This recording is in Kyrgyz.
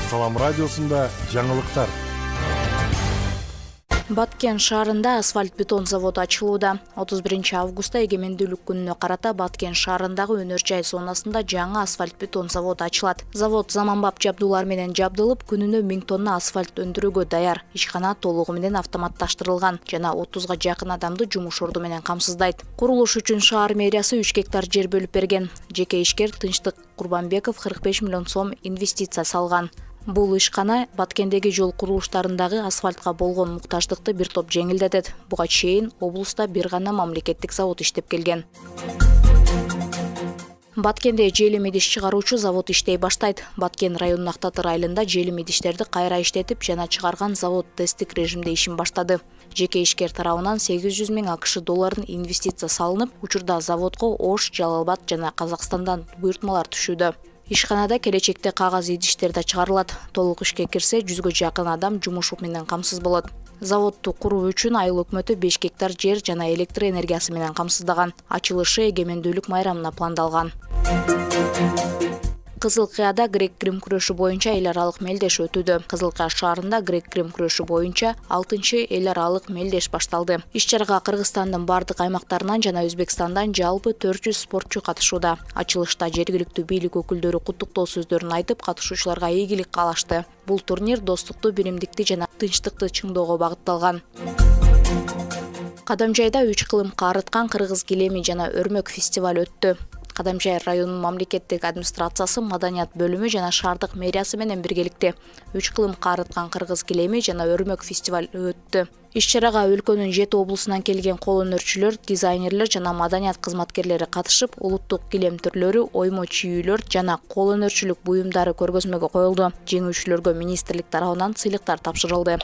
Салам радиосунда жаңылыктар. Баткен шаарында асфальт бетон заводу ачылууда. 31 августта эгемендүүлүк күнүнө карата Баткен шаарындагы өнөр жай зонасында жаңы асфальт бетон заводу ачылат. Завод заманбап жабдуулар менен жабдылып, күнүнө 1000 тонна асфальт өндүрүүгө даяр. Ишкана толугу менен автоматташтырылган жана 30га жакын адамды жумуш орду менен камсыздайт. Курулуш үчүн шаар мэриясы 3 гектар жер бөлүп берген. Жеке ишкер Тынчтык Курбанбеков 45 миллион сом инвестиция салган. Бул ишкана Баткендеги жол курулуштарындагы асфальтка болгон муктаждыкты бир топ жеңилдетет. Буга чейин облуста бир гана мамлекеттик завод иштеп келген. Баткенде желим идиш чыгаруучу завод иштей баштайт. Баткен районунун Актатыр айылында желим идиштерди кайра иштетип жана чыгарган завод тесттик режимде ишин баштады. Жеке ишкер тарабынан 800 миң АКШ долларын инвестиция салынып, учурда заводко Ош, Жалал-Абад жана Казакстандан буйртмалар түшүүдө. Ишканада келечекте кагаз идиштер да чыгарылат. Толук ишке кирсе 100га жакын адам жумуш менен камсыз болот. Заводду куруу үчүн айыл өкмөтү 5 гектар жер жана электр энергиясы менен камсыздаган. Ачылышы эгемендүүлүк майрамына пландалган. Кызыл Кыяда грек-рим күрөшү боюнча эл аралык мелдеш өтүүдө. Кызыл Кыя шаарында грек-рим күрөшү боюнча 6-чы эл аралык мелдеш башталды. Иш-чарага Кыргызстандын бардык аймактарынан жана Өзбекстандан жалпы 400 спортчу катышууда. Ачылышта жергиликтүү бийлик өкүлдөрү куттуктоо сөздөрүн айтып, катышуучуларга ийгилик каалашты. Бул турнир достукту, биримдикти жана тынчтыкты чыңдоого багытталган. Кадамжайда 3 кылымга арыткан кыргыз килеми жана өрмөк фестиваль өттү. Кадамжай районунун мамлекеттик администрациясы, маданият бөлүмү жана шаардык мэриясы менен биргеликте 3 кылымга арыткан кыргыз килеми жана өрмөк фестиваль өттү. Иш-чарага өлкөнүн 7 облусунан келген кол өнөрчүлөр, дизайнерлер жана маданият кызматкерлери катышып, улуттук килем түрлөрү, оймо чийүүлөр жана кол өнөрчүлүк буюмдары көргөзмөгө коюлду. Жеңүүчүлөргө министрлик тарабынан сыйлыктар тапшырылды.